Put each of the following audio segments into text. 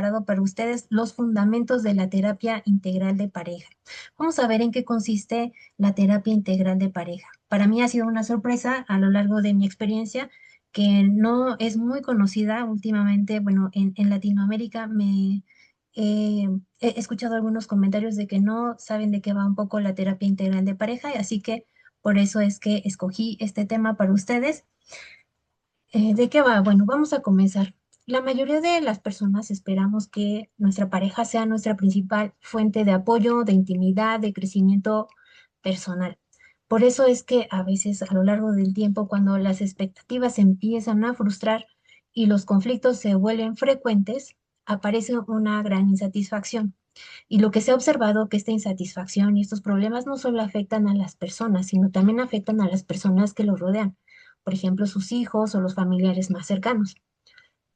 preparado para ustedes los fundamentos de la terapia integral de pareja. Vamos a ver en qué consiste la terapia integral de pareja. Para mí ha sido una sorpresa a lo largo de mi experiencia que no es muy conocida últimamente. Bueno, en Latinoamérica he escuchado algunos comentarios de que no saben de qué va un poco la terapia integral de pareja, y así que por eso es que escogí este tema para ustedes. ¿De qué va? Bueno, vamos a comenzar. La mayoría de las personas esperamos que nuestra pareja sea nuestra principal fuente de apoyo, de intimidad, de crecimiento personal. Por eso es que a veces a lo largo del tiempo, cuando las expectativas se empiezan a frustrar y los conflictos se vuelven frecuentes, aparece una gran insatisfacción. Y lo que se ha observado que esta insatisfacción y estos problemas no solo afectan a las personas, sino también afectan a las personas que los rodean, por ejemplo, sus hijos o los familiares más cercanos.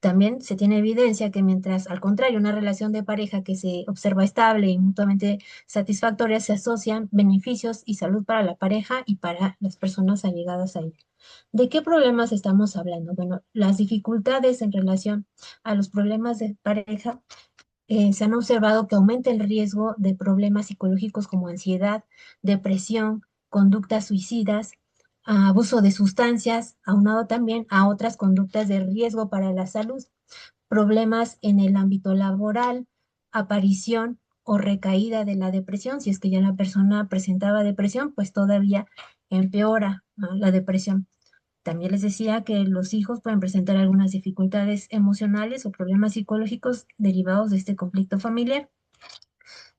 También se tiene evidencia que mientras, al contrario, una relación de pareja que se observa estable y mutuamente satisfactoria, se asocian beneficios y salud para la pareja y para las personas allegadas a ella. ¿De qué problemas estamos hablando? Bueno, las dificultades en relación a los problemas de pareja, se han observado que aumenta el riesgo de problemas psicológicos como ansiedad, depresión, conductas suicidas, abuso de sustancias, aunado también a otras conductas de riesgo para la salud, problemas en el ámbito laboral, aparición o recaída de la depresión. Si es que ya la persona presentaba depresión, pues todavía empeora, ¿no?, la depresión. También les decía que los hijos pueden presentar algunas dificultades emocionales o problemas psicológicos derivados de este conflicto familiar.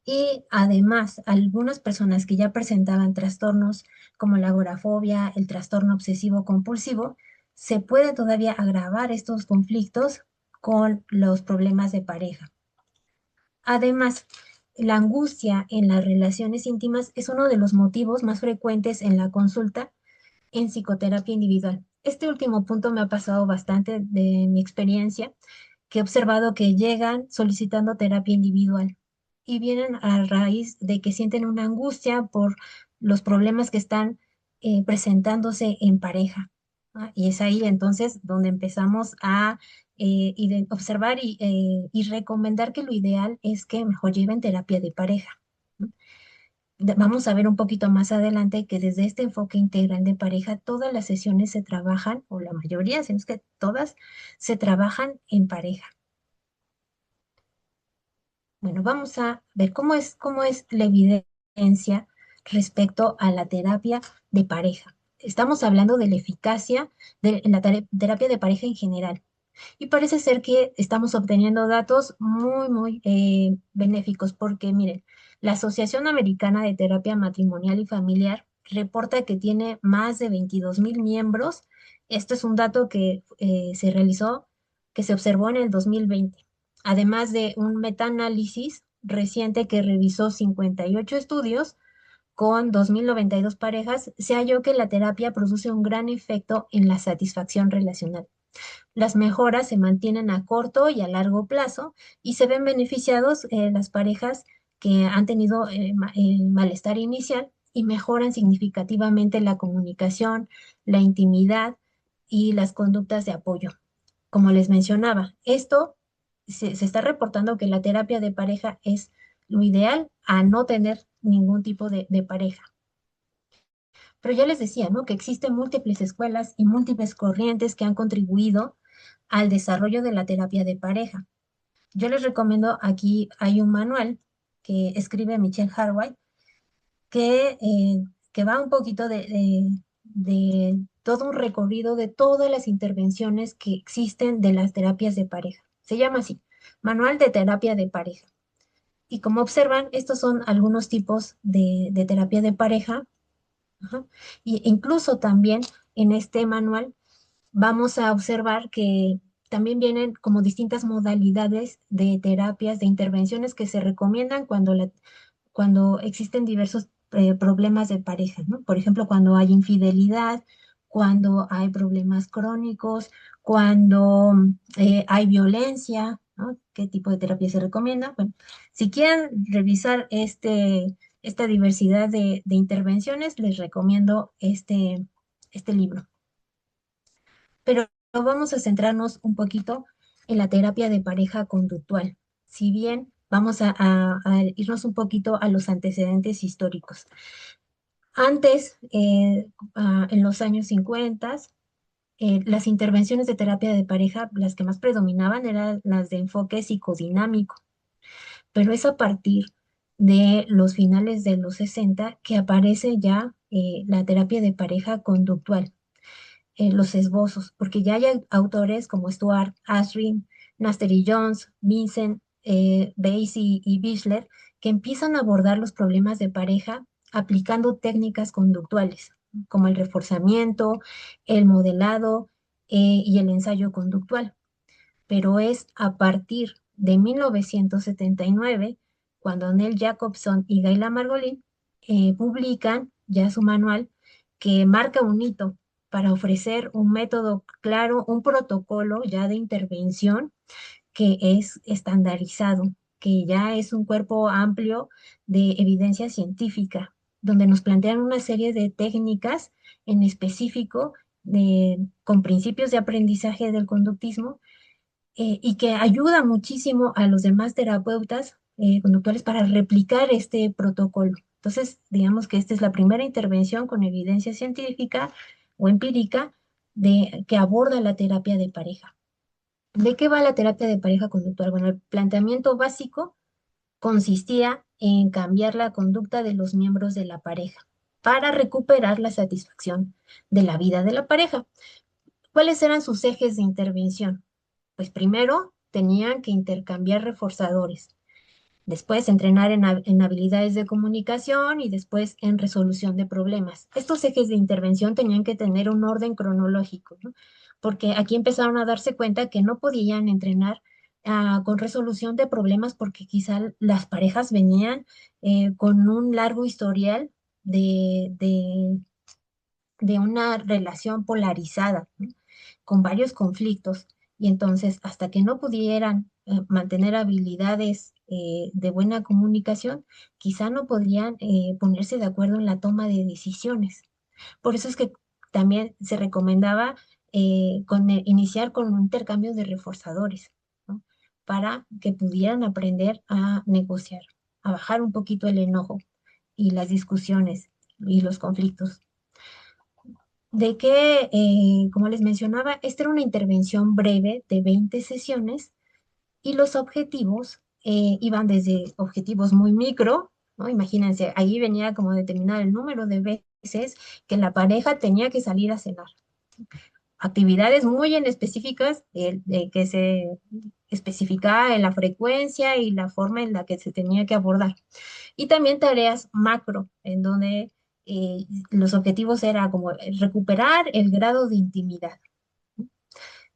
Y además, algunas personas que ya presentaban trastornos como la agorafobia, el trastorno obsesivo compulsivo, se puede todavía agravar estos conflictos con los problemas de pareja. Además, la angustia en las relaciones íntimas es uno de los motivos más frecuentes en la consulta en psicoterapia individual. Este último punto me ha pasado bastante de mi experiencia, que he observado que llegan solicitando terapia individual y vienen a raíz de que sienten una angustia por los problemas que están presentándose en pareja, ¿no? Y es ahí entonces donde empezamos a observar y recomendar que lo ideal es que mejor lleven terapia de pareja, ¿no? Vamos a ver un poquito más adelante que desde este enfoque integral de pareja, todas las sesiones se trabajan, o la mayoría, si no es que todas, se trabajan en pareja. Bueno, vamos a ver cómo es la evidencia respecto a la terapia de pareja. Estamos hablando de la eficacia de la terapia de pareja en general. Y parece ser que estamos obteniendo datos muy benéficos, porque miren, la Asociación Americana de Terapia Matrimonial y Familiar reporta que tiene más de 22,000 miembros. Esto es un dato que se realizó, que se observó en el 2020. Además de un metaanálisis reciente que revisó 58 estudios con 2,092 parejas, se halló que la terapia produce un gran efecto en la satisfacción relacional. Las mejoras se mantienen a corto y a largo plazo y se ven beneficiados las parejas que han tenido malestar inicial, y mejoran significativamente la comunicación, la intimidad y las conductas de apoyo. Como les mencionaba, esto se está reportando que la terapia de pareja es lo ideal a no tener ningún tipo de pareja. Pero ya les decía, ¿no?, que existen múltiples escuelas y múltiples corrientes que han contribuido al desarrollo de la terapia de pareja. Yo les recomiendo, aquí hay un manual que escribe Michelle Harway, que va un poquito de todo un recorrido de todas las intervenciones que existen de las terapias de pareja. Se llama así, Manual de Terapia de Pareja. Y como observan, estos son algunos tipos de terapia de pareja. Ajá. Y incluso también en este manual vamos a observar que también vienen como distintas modalidades de terapias, de intervenciones que se recomiendan cuando existen diversos problemas de pareja, ¿no? Por ejemplo, cuando hay infidelidad, cuando hay problemas crónicos, cuando hay violencia, ¿no? ¿Qué tipo de terapia se recomienda? Bueno, si quieren revisar esta diversidad de intervenciones, les recomiendo este libro. Pero vamos a centrarnos un poquito en la terapia de pareja conductual. si bien vamos a irnos un poquito a los antecedentes históricos. Antes, en los años 50, las intervenciones de terapia de pareja, las que más predominaban eran las de enfoque psicodinámico, pero es a partir de los finales de los 60 que aparece ya la terapia de pareja conductual, los esbozos, porque ya hay autores como Stuart Ashrin, Nasteri Jones, Vincent Basie y Bichler que empiezan a abordar los problemas de pareja aplicando técnicas conductuales, como el reforzamiento, el modelado y el ensayo conductual. Pero es a partir de 1979 cuando Neil Jacobson y Gaila Margolin publican ya su manual que marca un hito para ofrecer un método claro, un protocolo ya de intervención que es estandarizado, que ya es un cuerpo amplio de evidencia científica, donde nos plantean una serie de técnicas en específico con principios de aprendizaje del conductismo y que ayuda muchísimo a los demás terapeutas conductuales para replicar este protocolo. Entonces, digamos que esta es la primera intervención con evidencia científica o empírica que aborda la terapia de pareja. ¿De qué va la terapia de pareja conductual? Bueno, el planteamiento básico consistía en cambiar la conducta de los miembros de la pareja para recuperar la satisfacción de la vida de la pareja. ¿Cuáles eran sus ejes de intervención? Pues primero tenían que intercambiar reforzadores, después entrenar en habilidades de comunicación y después en resolución de problemas. Estos ejes de intervención tenían que tener un orden cronológico, ¿no? Porque aquí empezaron a darse cuenta que no podían entrenar con resolución de problemas porque quizá las parejas venían con un largo historial de una relación polarizada, ¿no? Con varios conflictos. Y entonces, hasta que no pudieran mantener habilidades de buena comunicación, quizá no podrían ponerse de acuerdo en la toma de decisiones. Por eso es que también se recomendaba iniciar con un intercambio de reforzadores, ¿no? Para que pudieran aprender a negociar, a bajar un poquito el enojo y las discusiones y los conflictos de que, como les mencionaba, esta era una intervención breve de 20 sesiones y los objetivos iban desde objetivos muy micro, ¿no? Imagínense, ahí venía como determinar el número de veces que la pareja tenía que salir a cenar. Actividades muy en específicas que se especificaba en la frecuencia y la forma en la que se tenía que abordar. Y también tareas macro, en donde los objetivos eran como recuperar el grado de intimidad.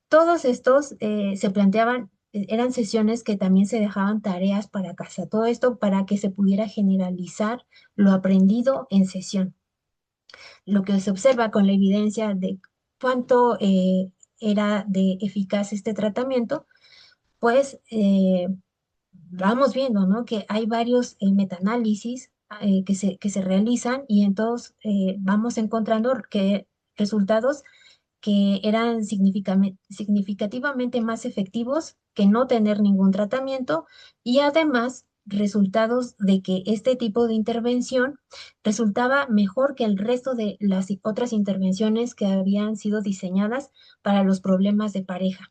Todos estos se planteaban, eran sesiones que también se dejaban tareas para casa. Todo esto para que se pudiera generalizar lo aprendido en sesión. Lo que se observa con la evidencia de cuánto era de eficaz este tratamiento, pues vamos viendo, ¿no? Que hay varios metaanálisis que se realizan y entonces vamos encontrando que resultados que eran significativamente más efectivos que no tener ningún tratamiento y además resultados de que este tipo de intervención resultaba mejor que el resto de las otras intervenciones que habían sido diseñadas para los problemas de pareja.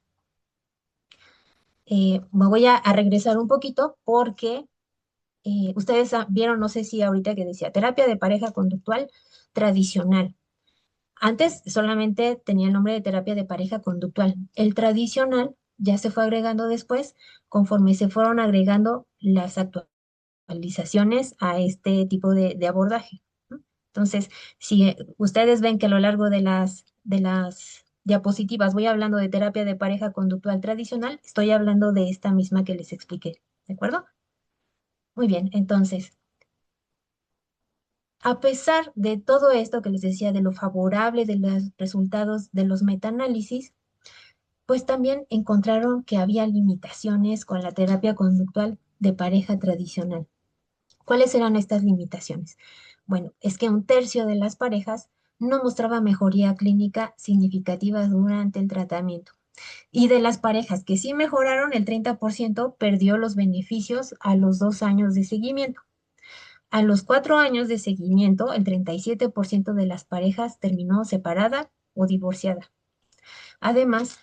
Me voy a regresar un poquito porque ustedes vieron, no sé si ahorita que decía, terapia de pareja conductual tradicional. Antes solamente tenía el nombre de terapia de pareja conductual. El tradicional ya se fue agregando después conforme se fueron agregando las actualizaciones a este tipo de abordaje, ¿no? Entonces, si ustedes ven que a lo largo de las diapositivas voy hablando de terapia de pareja conductual tradicional, estoy hablando de esta misma que les expliqué, ¿de acuerdo? Muy bien, entonces, a pesar de todo esto que les decía, de lo favorable de los resultados de los metaanálisis, pues también encontraron que había limitaciones con la terapia conductual de pareja tradicional. ¿Cuáles eran estas limitaciones? Bueno, es que un tercio de las parejas no mostraba mejoría clínica significativa durante el tratamiento. Y de las parejas que sí mejoraron, el 30% perdió los beneficios a los 2 años de seguimiento. A los 4 años de seguimiento, el 37% de las parejas terminó separada o divorciada. Además,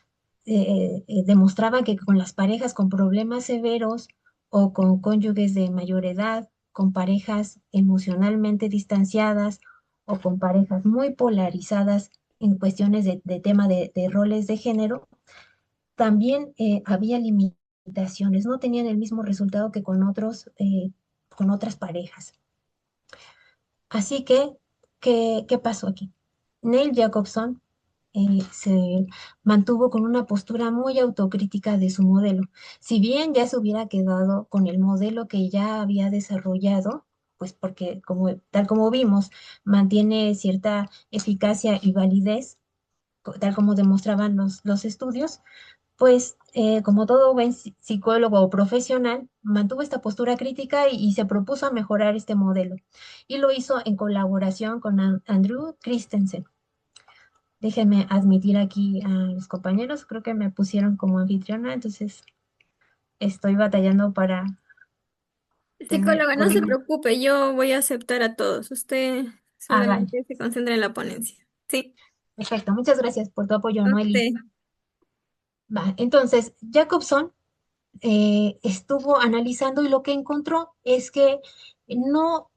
demostraba que con las parejas con problemas severos o con cónyuges de mayor edad, con parejas emocionalmente distanciadas o con parejas muy polarizadas en cuestiones de tema de roles de género, también había limitaciones, no tenían el mismo resultado que con otras parejas. Así que, ¿qué pasó aquí? Neil Jacobson se mantuvo con una postura muy autocrítica de su modelo. Si bien ya se hubiera quedado con el modelo que ya había desarrollado, pues porque tal como vimos, mantiene cierta eficacia y validez, tal como demostraban los estudios, pues como todo buen psicólogo o profesional, mantuvo esta postura crítica y se propuso a mejorar este modelo. Y lo hizo en colaboración con Andrew Christensen. Déjenme admitir aquí a los compañeros, creo que me pusieron como anfitriona, entonces estoy batallando para tener Psicóloga, no se código. preocupe, yo voy a aceptar a todos. Usted Ah, vale, solamente se concentra en la ponencia. Sí, perfecto. Muchas gracias por tu apoyo, a Noeli. usted. Va, entonces, Jacobson estuvo analizando y lo que encontró es que no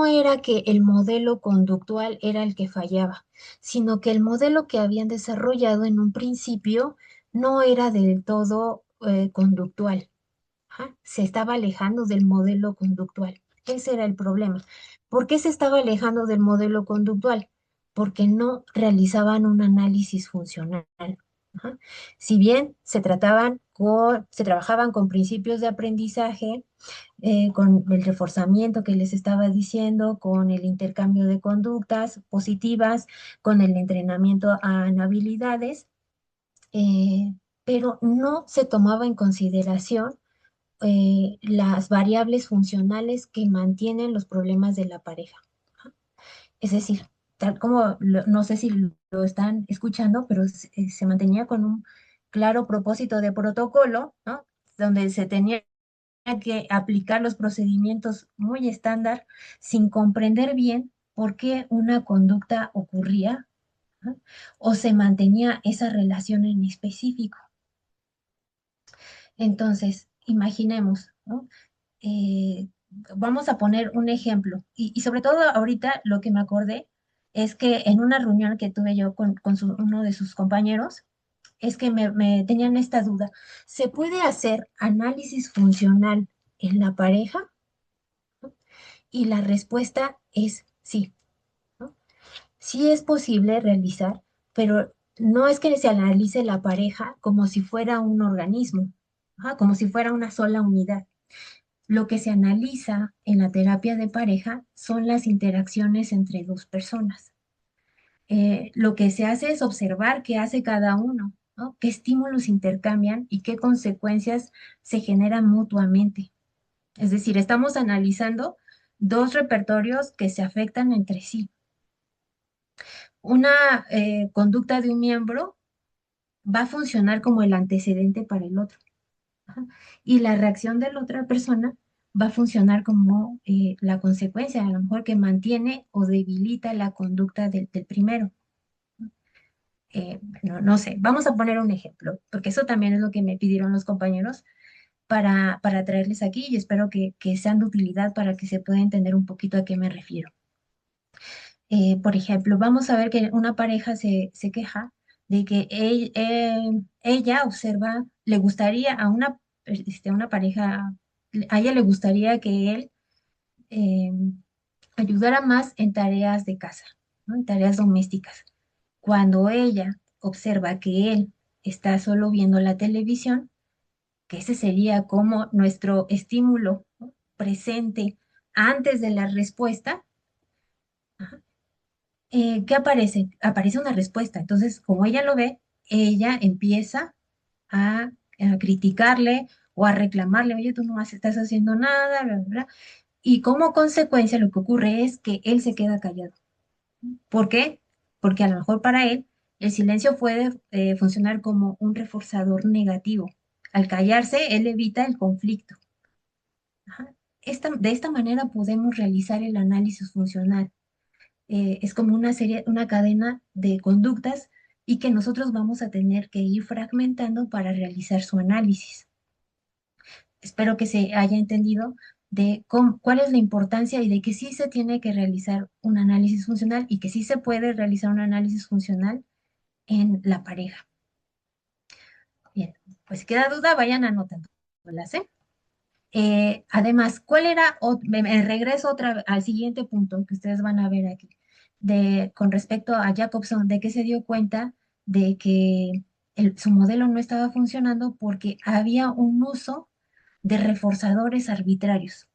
era que el modelo conductual era el que fallaba, sino que el modelo que habían desarrollado en un principio no era del todo conductual. Ajá, se estaba alejando del modelo conductual. Ese era el problema. ¿Por qué se estaba alejando del modelo conductual? Porque no realizaban un análisis funcional. Ajá. Si bien se trabajaban con principios de aprendizaje, con el reforzamiento que les estaba diciendo, con el intercambio de conductas positivas, con el entrenamiento a habilidades, eh, pero no se tomaba en consideración las variables funcionales que mantienen los problemas de la pareja. Es decir, tal como, no sé si lo están escuchando, pero se mantenía con un claro propósito de protocolo, ¿no? Donde se tenía que aplicar los procedimientos muy estándar sin comprender bien por qué una conducta ocurría, ¿no? O se mantenía esa relación en específico. Entonces, imaginemos, ¿no? eh, Vamos a poner un ejemplo, y sobre todo ahorita lo que me acordé es que en una reunión que tuve yo con uno de sus compañeros, es que me tenían esta duda. ¿Se puede hacer análisis funcional en la pareja? Y la respuesta es sí, ¿no? Sí es posible realizar, pero no es que se analice la pareja como si fuera un organismo, ajá, como si fuera una sola unidad. Lo que se analiza en la terapia de pareja son las interacciones entre dos personas. Lo que se hace es observar qué hace cada uno, ¿no? Qué estímulos intercambian y qué consecuencias se generan mutuamente. Es decir, estamos analizando dos repertorios que se afectan entre sí. Una conducta de un miembro va a funcionar como el antecedente para el otro. Ajá. Y la reacción de la otra persona va a funcionar como la consecuencia, a lo mejor que mantiene o debilita la conducta del primero. No sé, vamos a poner un ejemplo, porque eso también es lo que me pidieron los compañeros para traerles aquí y espero que sean de utilidad para que se pueda entender un poquito a qué me refiero. Por ejemplo, vamos a ver que una pareja se queja de que ella observa, le gustaría una pareja, a ella le gustaría que él eh, ayudara más en tareas de casa, ¿no? En tareas domésticas. Cuando ella observa que él está solo viendo la televisión, que ese sería como nuestro estímulo, ¿no? Presente antes de la respuesta. Ajá. ¿Qué aparece? Aparece una respuesta. Entonces, como ella lo ve, ella empieza a criticarle o a reclamarle, oye, tú no estás haciendo nada, bla, bla, bla. Y como consecuencia lo que ocurre es que él se queda callado. ¿Por qué? Porque a lo mejor para él El silencio puede funcionar como un reforzador negativo. Al callarse, él evita el conflicto. Ajá. De esta manera podemos realizar el análisis funcional. Es como una serie, una cadena de conductas y que nosotros vamos a tener que ir fragmentando para realizar su análisis. Espero que se haya entendido de cuál es la importancia y de que sí se tiene que realizar un análisis funcional y que sí se puede realizar un análisis funcional en la pareja. Bien, pues si queda duda, vayan anotando. ¿Eh? Además, ¿cuál era? Me regreso al siguiente punto que ustedes van a ver aquí, con respecto a Jacobson, de que se dio cuenta de que su modelo no estaba funcionando porque había un uso de reforzadores arbitrarios.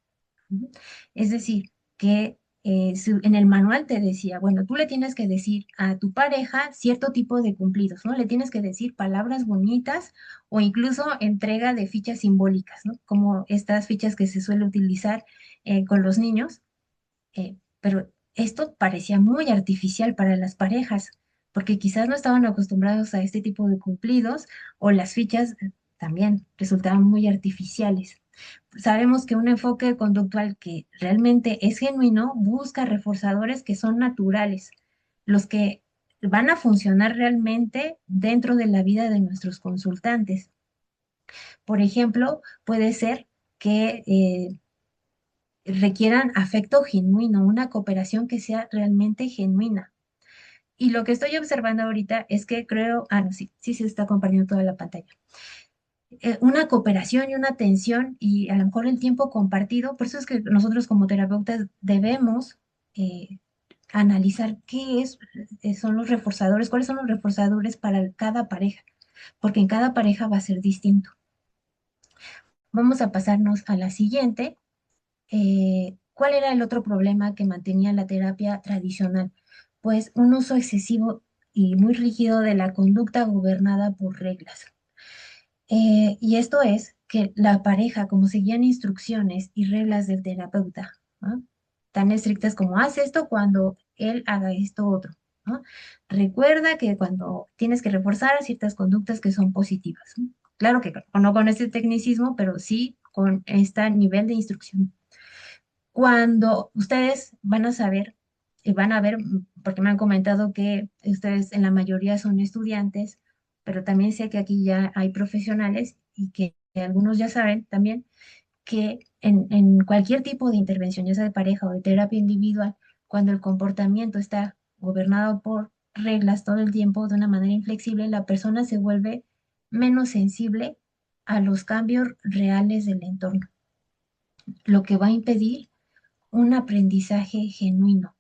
Ujú. Es decir, que en el manual te decía, bueno, tú le tienes que decir a tu pareja cierto tipo de cumplidos, ¿no? Le tienes que decir palabras bonitas o incluso entrega de fichas simbólicas, ¿no? Como estas fichas que se suele utilizar con los niños, pero esto parecía muy artificial para las parejas, porque quizás no estaban acostumbrados a este tipo de cumplidos o las fichas también resultaban muy artificiales. Sabemos que un enfoque conductual que realmente es genuino busca reforzadores que son naturales, los que van a funcionar realmente dentro de la vida de nuestros consultantes. Por ejemplo, puede ser que requieran afecto genuino, una cooperación que sea realmente genuina. Y lo que estoy observando ahorita es que creo, no, sí, sí se está compartiendo toda la pantalla. Una cooperación y una atención y a lo mejor el tiempo compartido, por eso es que nosotros como terapeutas debemos analizar son los reforzadores, cuáles son los reforzadores para cada pareja, porque en cada pareja va a ser distinto. Vamos a pasarnos a la siguiente. ¿Cuál era el otro problema que mantenía la terapia tradicional? Pues un uso excesivo y muy rígido de la conducta gobernada por reglas. Y esto es que la pareja, como seguían instrucciones y reglas del terapeuta, ¿no? Tan estrictas como haz esto cuando él haga esto otro, ¿no? Recuerda que cuando tienes que reforzar ciertas conductas que son positivas, ¿no? Claro que no con este tecnicismo, pero sí con este nivel de instrucción. Cuando ustedes van a saber, y van a ver, porque me han comentado que ustedes en la mayoría son estudiantes, pero también sé que aquí ya hay profesionales y que algunos ya saben también que en cualquier tipo de intervención, ya sea de pareja o de terapia individual, cuando el comportamiento está gobernado por reglas todo el tiempo de una manera inflexible, la persona se vuelve menos sensible a los cambios reales del entorno, lo que va a impedir un aprendizaje genuino.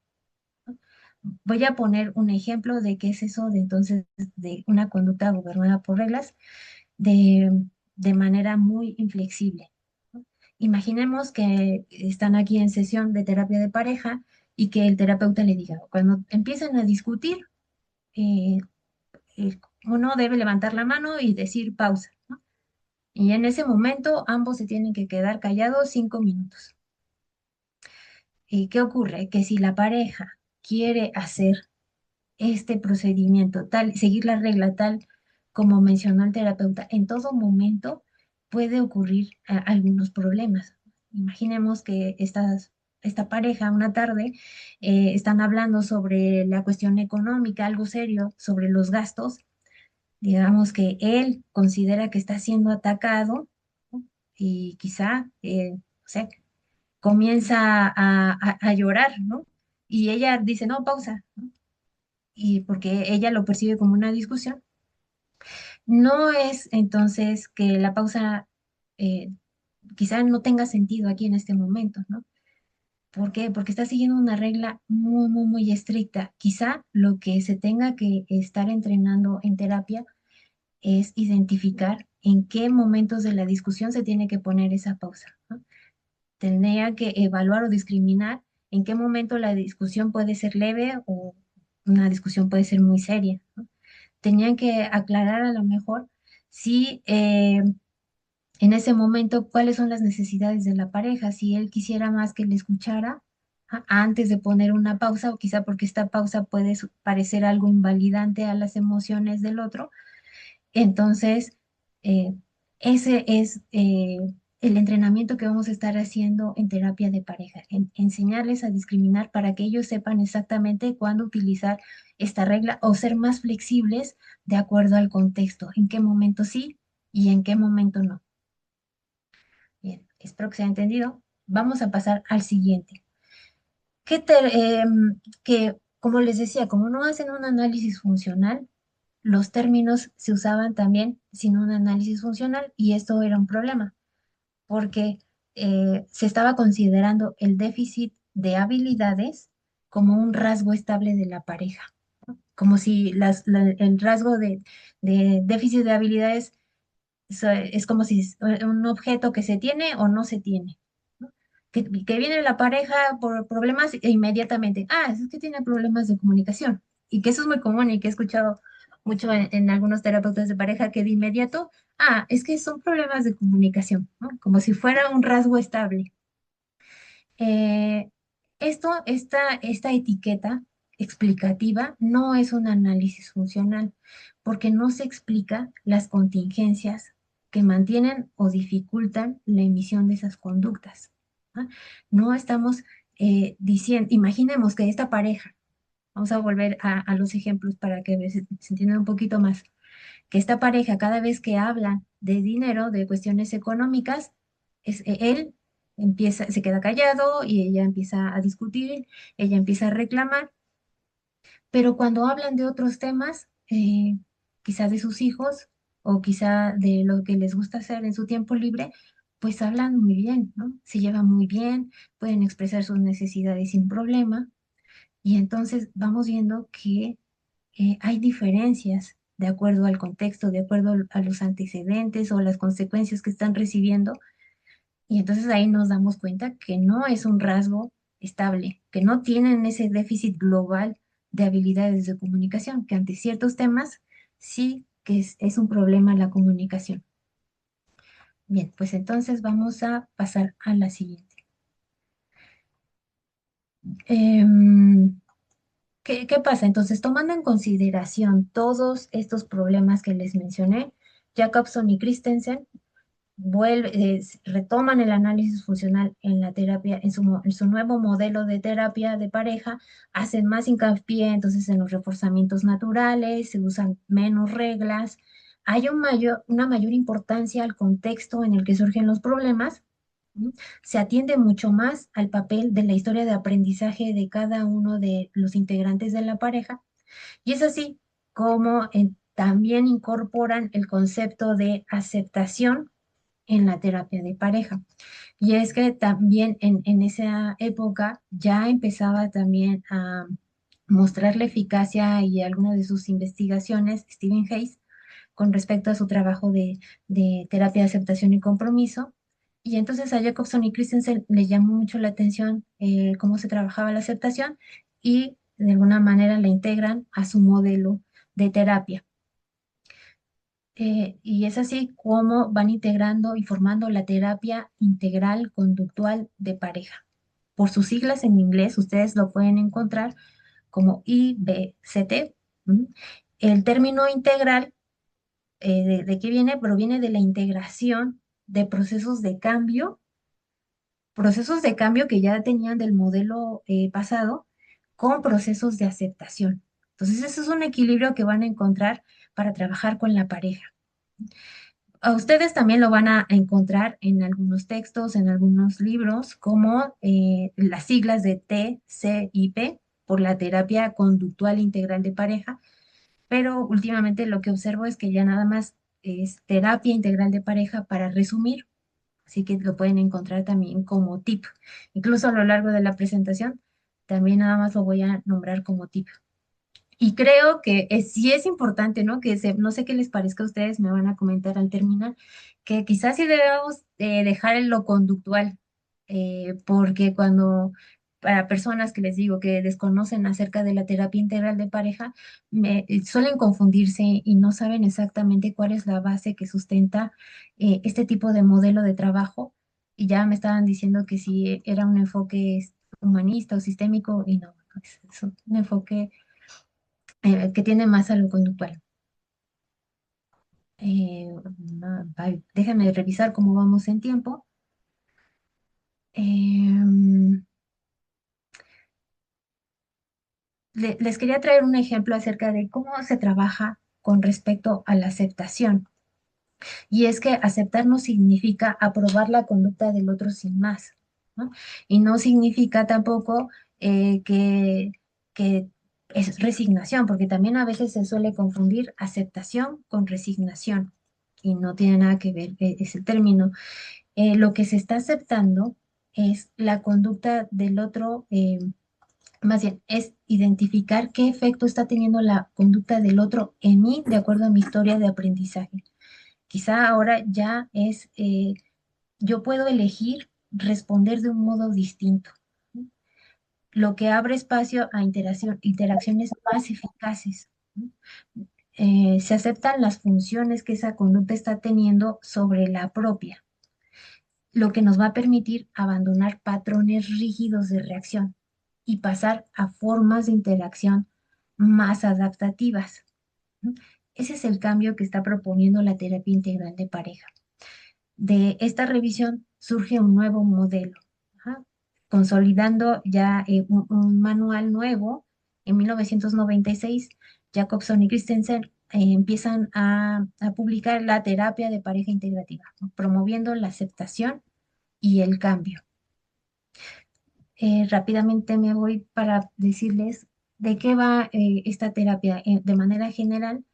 Voy a poner un ejemplo de qué es eso de entonces de una conducta gobernada por reglas de, de manera muy inflexible. ¿No? Imaginemos que están aquí en sesión de terapia de pareja y que el terapeuta le diga, cuando empiezan a discutir, eh, uno debe levantar la mano y decir pausa, ¿no? Y en ese momento ambos se tienen que quedar callados 5 minutos. ¿Y qué ocurre? Que si la pareja quiere hacer este procedimiento, seguir la regla tal como mencionó el terapeuta, en todo momento puede ocurrir algunos problemas. Imaginemos que esta pareja una tarde están hablando sobre la cuestión económica, algo serio, sobre los gastos. Digamos que él considera que está siendo atacado, ¿no? Y quizá, no sé, comienza a llorar, ¿no? Y ella dice, no, pausa, ¿no? Y porque ella lo percibe como una discusión. No es entonces que la pausa eh, quizá no tenga sentido aquí en este momento, ¿no? ¿Por qué? Porque está siguiendo una regla muy, muy, muy estricta. Quizá lo que se tenga que estar entrenando en terapia es identificar en qué momentos de la discusión se tiene que poner esa pausa, ¿no? Tendría que evaluar o discriminar en qué momento la discusión puede ser leve o una discusión puede ser muy seria, ¿no? Tenían que aclarar a lo mejor si en ese momento cuáles son las necesidades de la pareja, si él quisiera más que le escuchara, antes de poner una pausa, o quizá porque esta pausa puede parecer algo invalidante a las emociones del otro. Entonces, eh, ese es el entrenamiento que vamos a estar haciendo en terapia de pareja, enseñarles a discriminar para que ellos sepan exactamente cuándo utilizar esta regla o ser más flexibles de acuerdo al contexto, en qué momento sí y en qué momento no. Bien, espero que se haya entendido. Vamos a pasar al siguiente. Que, que, como les decía, como no hacen un análisis funcional, los términos se usaban también sin un análisis funcional y esto era un problema porque se estaba considerando el déficit de habilidades como un rasgo estable de la pareja, como si el rasgo de déficit de habilidades es como si es un objeto que se tiene o no se tiene, ¿no? Que viene la pareja por problemas e inmediatamente, es que tiene problemas de comunicación. Y que eso es muy común y que he escuchado mucho en algunos terapeutas de pareja que de inmediato, es que son problemas de comunicación, ¿no? Como si fuera un rasgo estable. Eh, esta etiqueta explicativa no es un análisis funcional porque no se explica las contingencias que mantienen o dificultan la emisión de esas conductas. ¿Ah? No estamos diciendo, imaginemos que esta pareja, vamos a volver a los ejemplos para que se entienda un poquito más, que esta pareja cada vez que habla de dinero, de cuestiones económicas, él empieza, se queda callado y ella empieza a discutir, ella empieza a reclamar, pero cuando hablan de otros temas, quizá de sus hijos o quizá de lo que les gusta hacer en su tiempo libre, pues hablan muy bien, ¿no? Se llevan muy bien, pueden expresar sus necesidades sin problema y entonces vamos viendo que hay diferencias de acuerdo al contexto, de acuerdo a los antecedentes o las consecuencias que están recibiendo. Y entonces ahí nos damos cuenta que no es un rasgo estable, que no tienen ese déficit global de habilidades de comunicación, que ante ciertos temas sí que es un problema la comunicación. Bien, pues entonces vamos a pasar a la siguiente. Em, ¿qué pasa? Entonces, tomando en consideración todos estos problemas que les mencioné, Jacobson y Christensen retoman el análisis funcional en la terapia, en su nuevo modelo de terapia de pareja, hacen más hincapié entonces en los reforzamientos naturales, se usan menos reglas, hay una mayor importancia al contexto en el que surgen los problemas. ¿Mm? Se atiende mucho más al papel de la historia de aprendizaje de cada uno de los integrantes de la pareja y es así como también incorporan el concepto de aceptación en la terapia de pareja. Y es que también en esa época ya empezaba también a mostrar la eficacia y algunas de sus investigaciones, Stephen Hayes, con respecto a su trabajo de terapia de aceptación y compromiso. Y entonces a Jacobson y Christensen le llamó mucho la atención cómo se trabajaba la aceptación y de alguna manera la integran a su modelo de terapia. Y es así como van integrando y formando la terapia integral conductual de pareja. Por sus siglas en inglés, ustedes lo pueden encontrar como IBCT. ¿M? El término integral, ¿de qué viene? Proviene de la integración de procesos de cambio que ya tenían del modelo pasado con procesos de aceptación. Entonces, eso es un equilibrio que van a encontrar para trabajar con la pareja. A ustedes también lo van a encontrar en algunos textos, en algunos libros, como las siglas de TCIP por la terapia conductual integral de pareja, pero últimamente lo que observo es que ya nada más es terapia integral de pareja para resumir, así que lo pueden encontrar también como tip. Incluso a lo largo de la presentación, también nada más lo voy a nombrar como tip. Y creo que sí es importante, ¿no? No sé qué les parezca a ustedes, me van a comentar al terminar, que quizás sí debemos dejar en lo conductual, porque para personas que les digo que desconocen acerca de la terapia integral de pareja, suelen confundirse y no saben exactamente cuál es la base que sustenta este tipo de modelo de trabajo. Y ya me estaban diciendo que si era un enfoque humanista o sistémico, y no, es un enfoque que tiene más a lo conductual. Déjame revisar cómo vamos en tiempo. Em, Les quería traer un ejemplo acerca de cómo se trabaja con respecto a la aceptación. Y es que aceptar no significa aprobar la conducta del otro sin más, ¿no? Y no significa tampoco que es resignación, porque también a veces se suele confundir aceptación con resignación. Y no tiene nada que ver ese término. Lo que se está aceptando es la conducta del otro. Más bien, es identificar qué efecto está teniendo la conducta del otro en mí de acuerdo a mi historia de aprendizaje. Quizá ahora ya yo puedo elegir responder de un modo distinto, ¿no? Lo que abre espacio a interacciones más eficaces, ¿no? Se aceptan las funciones que esa conducta está teniendo sobre la propia, lo que nos va a permitir abandonar patrones rígidos de reacción y pasar a formas de interacción más adaptativas, ¿no? Ese es el cambio que está proponiendo la terapia integral de pareja. De esta revisión surge un nuevo modelo, ajá, consolidando ya un manual nuevo. En 1996, Jacobson y Christensen empiezan a publicar la terapia de pareja integrativa, ¿no? Promoviendo la aceptación y el cambio. Rápidamente me voy para decirles de qué va esta terapia. De manera general,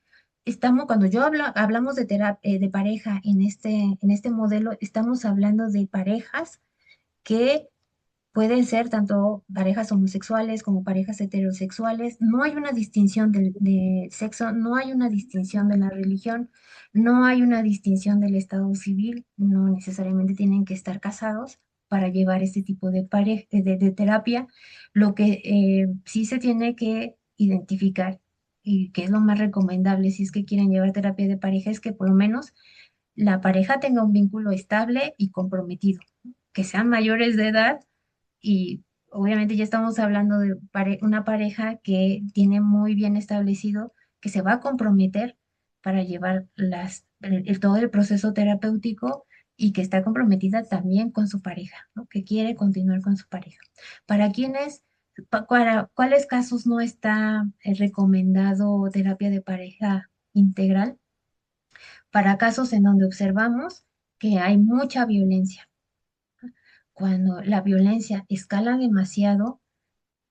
cuando hablamos de de pareja en este modelo, estamos hablando de parejas que pueden ser tanto parejas homosexuales como parejas heterosexuales. No hay una distinción de sexo, no hay una distinción de la religión, no hay una distinción del estado civil, no necesariamente tienen que estar casados para llevar este tipo de terapia. Lo que sí se tiene que identificar y que es lo más recomendable si es que quieren llevar terapia de pareja es que por lo menos la pareja tenga un vínculo estable y comprometido, que sean mayores de edad y obviamente ya estamos hablando de una pareja que tiene muy bien establecido que se va a comprometer para llevar todo el proceso terapéutico y que está comprometida también con su pareja, ¿no? Que quiere continuar con su pareja. ¿Para para cuáles casos no está recomendado terapia de pareja integral? Para casos en donde observamos que hay mucha violencia. Cuando la violencia escala demasiado,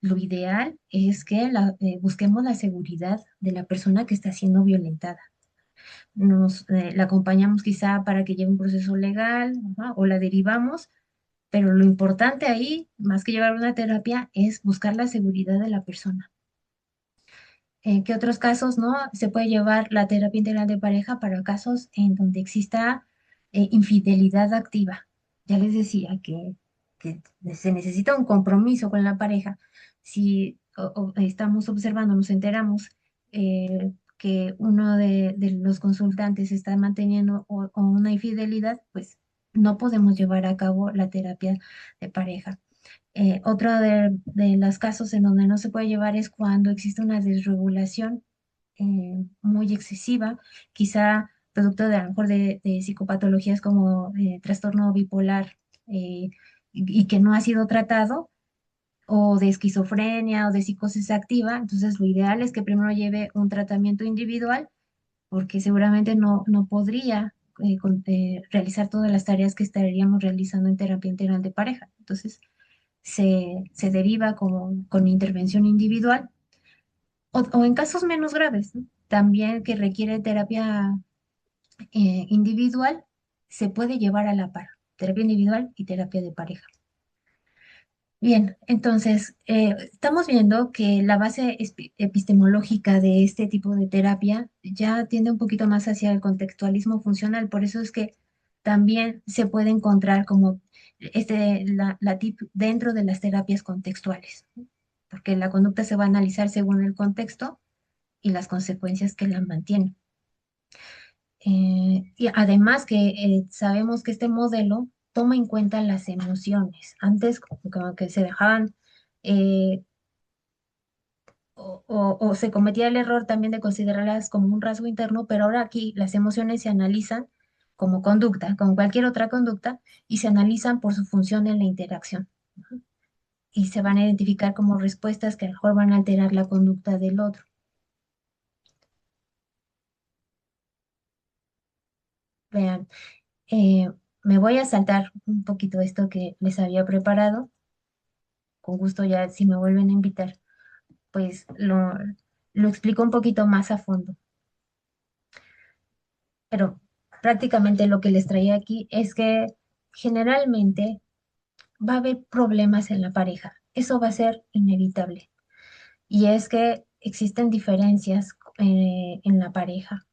lo ideal es que busquemos la seguridad de la persona que está siendo violentada. La acompañamos quizá para que lleve un proceso legal, ajá, o la derivamos, pero lo importante ahí, más que llevar una terapia, es buscar la seguridad de la persona. ¿En qué otros casos no se puede llevar la terapia integral de pareja para casos en donde exista infidelidad activa? Ya les decía que se necesita un compromiso con la pareja. Si estamos observando, nos enteramos que uno de los consultantes está manteniendo o una infidelidad, pues no podemos llevar a cabo la terapia de pareja. Otro de los casos en donde no se puede llevar es cuando existe una desregulación muy excesiva, quizá producto de a lo mejor de psicopatologías como trastorno bipolar y que no ha sido tratado, o de esquizofrenia o de psicosis activa. Entonces, lo ideal es que primero lleve un tratamiento individual porque seguramente no podría realizar todas las tareas que estaríamos realizando en terapia integral de pareja. Entonces, se deriva con intervención individual o en casos menos graves, ¿no? También que requiere terapia individual, se puede llevar a la par, terapia individual y terapia de pareja. Bien, entonces estamos viendo que la base epistemológica de este tipo de terapia ya tiende un poquito más hacia el contextualismo funcional, por eso es que también se puede encontrar como la TIP dentro de las terapias contextuales, ¿no? Porque la conducta se va a analizar según el contexto y las consecuencias que la mantienen. Y además que sabemos que este modelo toma en cuenta las emociones. Antes como que se dejaban eh, o se cometía el error también de considerarlas como un rasgo interno, pero ahora aquí las emociones se analizan como conducta, como cualquier otra conducta, y se analizan por su función en la interacción. Ujú. Y se van a identificar como respuestas que a lo mejor van a alterar la conducta del otro. Vean, eh, me voy a saltar un poquito esto que les había preparado. Con gusto ya si me vuelven a invitar, pues lo explico un poquito más a fondo. Pero prácticamente lo que les traía aquí es que generalmente va a haber problemas en la pareja. Eso va a ser inevitable. Y es que existen diferencias en la pareja,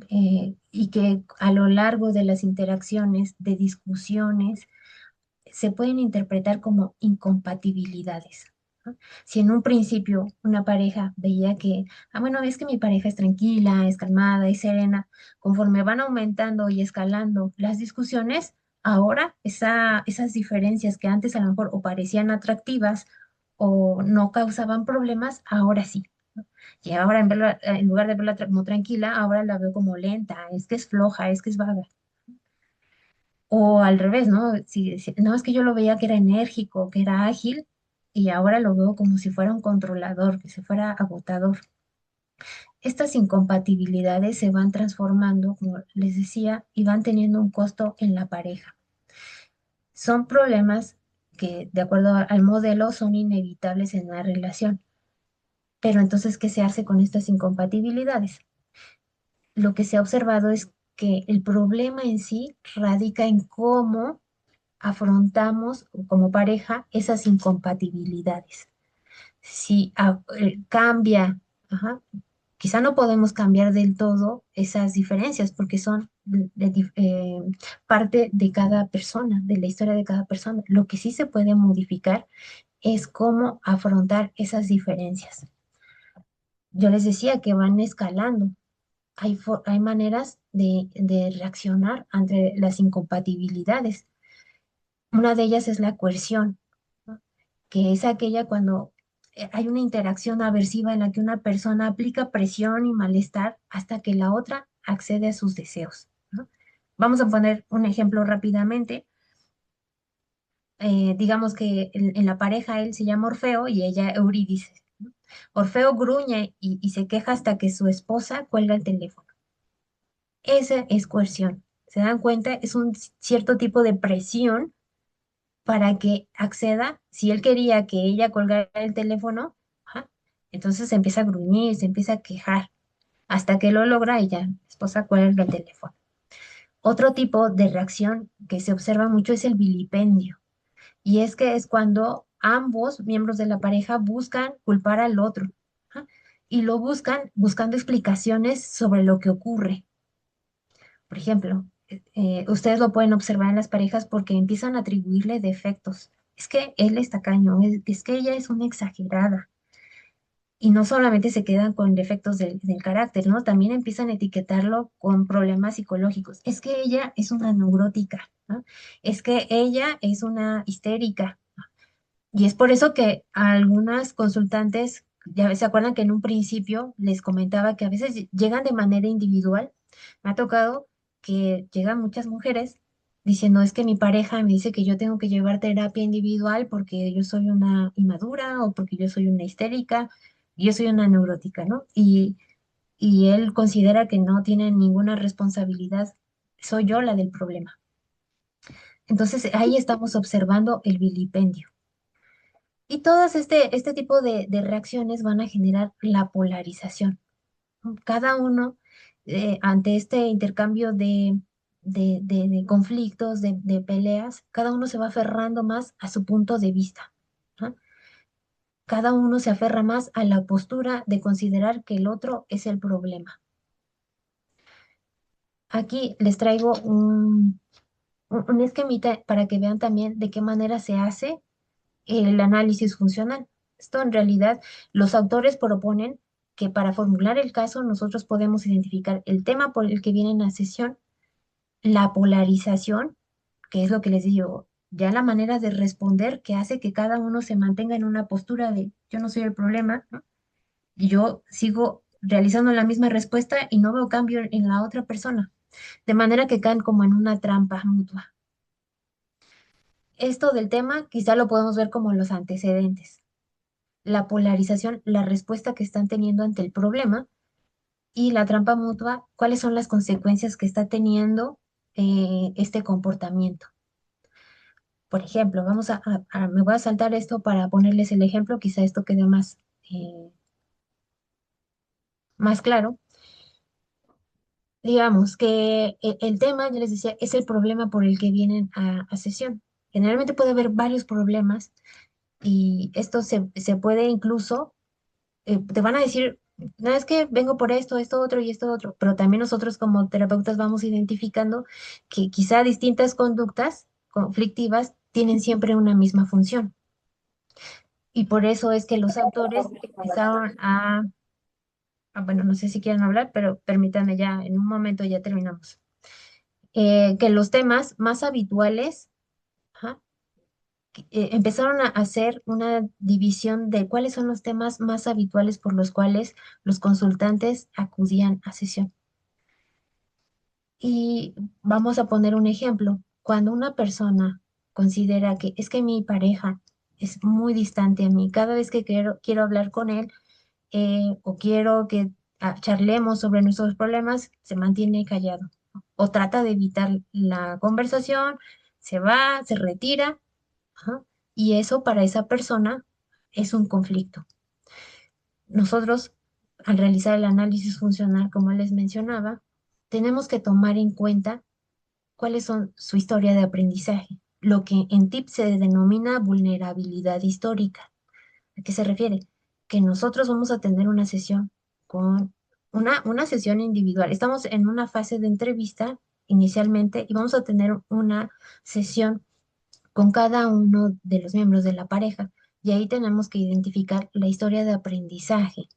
y que a lo largo de las interacciones, de discusiones, se pueden interpretar como incompatibilidades, ¿no? Si en un principio una pareja veía que, bueno, es que mi pareja es tranquila, es calmada, es serena, conforme van aumentando y escalando las discusiones, ahora esas diferencias que antes a lo mejor o parecían atractivas o no causaban problemas, ahora sí, ¿no? Y ahora en lugar de verla como tranquila, ahora la veo como lenta, es que es floja, es que es vaga. O al revés, ¿no? No, es que yo lo veía que era enérgico, que era ágil, y ahora lo veo como si fuera un controlador, que si fuera agotador. Estas incompatibilidades se van transformando, como les decía, y van teniendo un costo en la pareja. Son problemas que, de acuerdo al modelo, son inevitables en una relación. Pero entonces, ¿qué se hace con estas incompatibilidades? Lo que se ha observado es que el problema en sí radica en cómo afrontamos como pareja esas incompatibilidades. Si cambia, ajá, quizá no podemos cambiar del todo esas diferencias porque son parte de cada persona, de la historia de cada persona. Lo que sí se puede modificar es cómo afrontar esas diferencias. Yo les decía que van escalando. Hay maneras de reaccionar ante las incompatibilidades. Una de ellas es la coerción, ¿no? Que es aquella cuando hay una interacción aversiva en la que una persona aplica presión y malestar hasta que la otra accede a sus deseos, ¿no? Vamos a poner un ejemplo rápidamente. Digamos que en la pareja él se llama Orfeo y ella Eurídice, ¿no? Orfeo gruñe y se queja hasta que su esposa cuelga el teléfono. Esa es coerción. ¿Se dan cuenta? Es un cierto tipo de presión para que acceda. Si él quería que ella colgara el teléfono, ajá, entonces se empieza a gruñir, se empieza a quejar, hasta que lo logra y ya, la esposa cuelga el teléfono. Otro tipo de reacción que se observa mucho es el vilipendio, y es que es cuando ambos miembros de la pareja buscan culpar al otro, ajá, y lo buscan buscando explicaciones sobre lo que ocurre. Por ejemplo, ustedes lo pueden observar en las parejas porque empiezan a atribuirle defectos. Es que él es tacaño, es que ella es una exagerada. Y no solamente se quedan con defectos del carácter, ¿no? También empiezan a etiquetarlo con problemas psicológicos. Es que ella es una neurótica, ¿no? Es que ella es una histérica. Y es por eso que a algunas consultantes, ya se acuerdan que en un principio les comentaba que a veces llegan de manera individual. Me ha tocado que llegan muchas mujeres diciendo, es que mi pareja me dice que yo tengo que llevar terapia individual porque yo soy una inmadura o porque yo soy una histérica y yo soy una neurótica, ¿no? Y él considera que no tiene ninguna responsabilidad, soy yo la del problema. Entonces ahí estamos observando el vilipendio. Y todas este tipo de reacciones van a generar la polarización, ¿no? Cada uno, ante este intercambio de conflictos, de peleas, cada uno se va aferrando más a su punto de vista, ¿no? Cada uno se aferra más a la postura de considerar que el otro es el problema. Aquí les traigo un esquemita para que vean también de qué manera se hace el análisis funcional. Esto en realidad los autores proponen que para formular el caso nosotros podemos identificar el tema por el que vienen a sesión, la polarización, que es lo que les digo, ya la manera de responder que hace que cada uno se mantenga en una postura de yo no soy el problema, ¿no? Y yo sigo realizando la misma respuesta y no veo cambio en la otra persona, de manera que caen como en una trampa mutua. Esto del tema quizá lo podemos ver como los antecedentes, la polarización, la respuesta que están teniendo ante el problema y la trampa mutua, cuáles son las consecuencias que está teniendo este comportamiento. Por ejemplo, me voy a saltar esto para ponerles el ejemplo, quizá esto quede más claro. Digamos que el tema, ya les decía, es el problema por el que vienen a sesión. Generalmente puede haber varios problemas y esto se puede incluso, te van a decir, no es que vengo por esto, esto otro y esto otro, pero también nosotros como terapeutas vamos identificando que quizá distintas conductas conflictivas tienen siempre una misma función. Y por eso es que los autores empezaron bueno, no sé si quieren hablar, pero permítanme ya, en un momento ya terminamos. Que los temas más habituales, ajá, empezaron a hacer una división de cuáles son los temas más habituales por los cuales los consultantes acudían a sesión. Y vamos a poner un ejemplo. Cuando una persona considera que es que mi pareja es muy distante a mí, cada vez que quiero hablar con él, o quiero que charlemos sobre nuestros problemas, se mantiene callado, ¿no? O trata de evitar la conversación, se va, se retira, ajá, y eso para esa persona es un conflicto. Nosotros, al realizar el análisis funcional, como les mencionaba, tenemos que tomar en cuenta cuáles son su historia de aprendizaje, lo que en TIP se denomina vulnerabilidad histórica. ¿A qué se refiere? Que nosotros vamos a tener una sesión con una sesión individual. Estamos en una fase de entrevista inicialmente y vamos a tener una sesión con cada uno de los miembros de la pareja. Y ahí tenemos que identificar la historia de aprendizaje.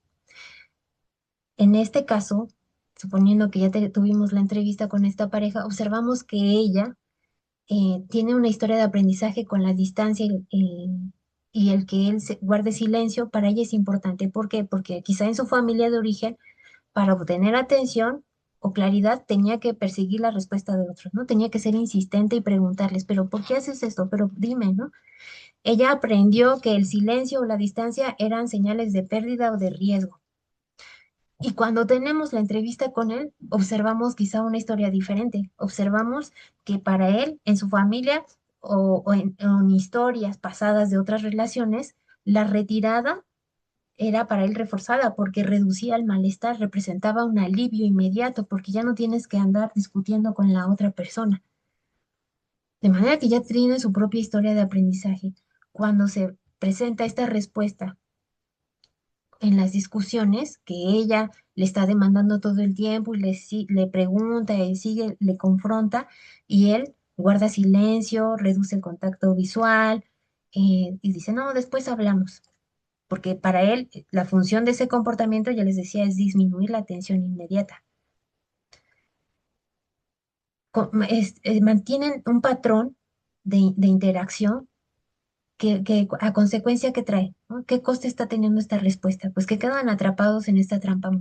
En este caso, suponiendo que ya tuvimos la entrevista con esta pareja, observamos que ella tiene una historia de aprendizaje con la distancia y el que él guarde silencio, para ella es importante. ¿Por qué? Porque quizá en su familia de origen, para obtener atención o claridad, tenía que perseguir la respuesta de otros, ¿no? Tenía que ser insistente y preguntarles, pero ¿por qué haces esto? Pero dime, ¿no? Ella aprendió que el silencio o la distancia eran señales de pérdida o de riesgo. Y cuando tenemos la entrevista con él, observamos quizá una historia diferente. Observamos que para él, en su familia o en historias pasadas de otras relaciones, la retirada era para él reforzada porque reducía el malestar, representaba un alivio inmediato porque ya no tienes que andar discutiendo con la otra persona. De manera que ya tiene su propia historia de aprendizaje. Cuando se presenta esta respuesta en las discusiones que ella le está demandando todo el tiempo y le pregunta y sigue, le confronta y él guarda silencio, reduce el contacto visual, y dice, no, después hablamos, porque para él la función de ese comportamiento, ya les decía, es disminuir la tensión inmediata. Mantienen un patrón de interacción que a consecuencia que trae, ¿no? ¿Qué coste está teniendo esta respuesta? Pues que quedan atrapados en esta trampa,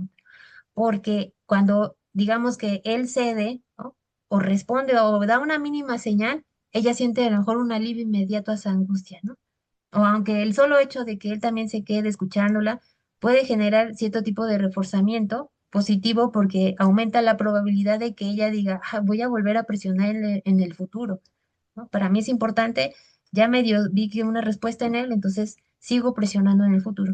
porque cuando digamos que él cede, ¿no? O responde o da una mínima señal, ella siente a lo mejor un alivio inmediato a esa angustia, ¿no? O aunque el solo hecho de que él también se quede escuchándola puede generar cierto tipo de reforzamiento positivo porque aumenta la probabilidad de que ella diga, "Ah, voy a volver a presionar en el futuro, ¿no? Para mí es importante, ya medio vi que una respuesta en él, entonces sigo presionando en el futuro".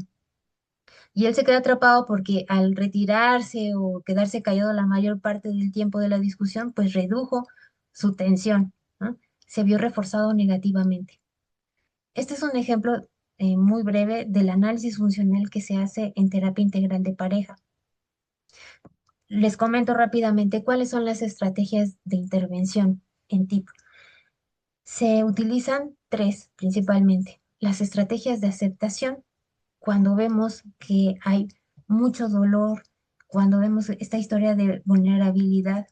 Y él se queda atrapado porque al retirarse o quedarse callado la mayor parte del tiempo de la discusión, pues redujo su tensión, ¿no? Se vio reforzado negativamente. Este es un ejemplo muy breve del análisis funcional que se hace en terapia integral de pareja. Les comento rápidamente cuáles son las estrategias de intervención en TIP. Se utilizan tres principalmente. Las estrategias de aceptación, cuando vemos que hay mucho dolor, cuando vemos esta historia de vulnerabilidad,